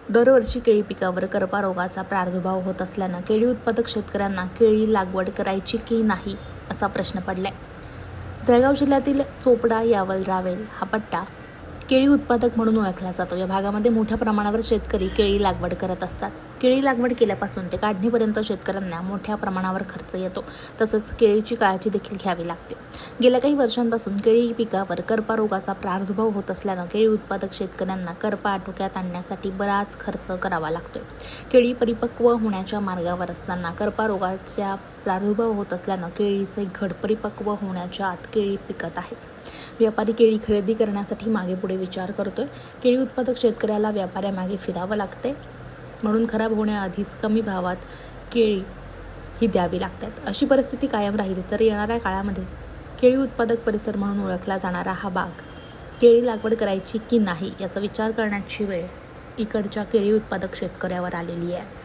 दरवर्षी केळी पिकावर करपा रोगाचा प्रादुर्भाव होत असल्यानं केळी उत्पादक शेतकऱ्यांना केळी लागवड करायची की नाही असा प्रश्न पडलाय। जळगाव जिल्ह्यातील चोपडा यावल रावेल हा पट्टा केळी उत्पादक म्हणून ओळखला जातो। या भागामध्ये मोठ्या प्रमाणावर शेतकरी केळी लागवड करत असतात। केळी लागवड केल्यापासून ते काढणीपर्यंत शेतकऱ्यांना मोठ्या प्रमाणावर खर्च येतो, तसंच केळीची काळजी देखील घ्यावी लागते। गेल्या काही वर्षांपासून केळी पिकावर करपा रोगाचा प्रादुर्भाव होत असल्यानं केळी उत्पादक शेतकऱ्यांना करपा आटोक्यात आणण्यासाठी बराच खर्च करावा लागतोय। केळी परिपक्व होण्याच्या मार्गावर असताना करपा रोगाचा प्रादुर्भाव होत असल्यानं केळीचे घड परिपक्व होण्याच्या आत केळी पिकत आहे। व्यापारी केळी खरेदी करण्यासाठी मागे पुढे विचार करतोय। केळी उत्पादक शेतकऱ्याला व्यापाऱ्यामागे फिरावं लागते, म्हणून खराब होण्याआधीच कमी भावात केळी ही द्यावी लागतात। अशी परिस्थिती कायम राहिली तर येणाऱ्या काळामध्ये केळी उत्पादक परिसर म्हणून ओळखला जाणारा हा भाग केळी लागवड करायची की नाही याचा विचार करण्याची वेळ इकडच्या केळी उत्पादक शेतकऱ्यावर आलेली आहे।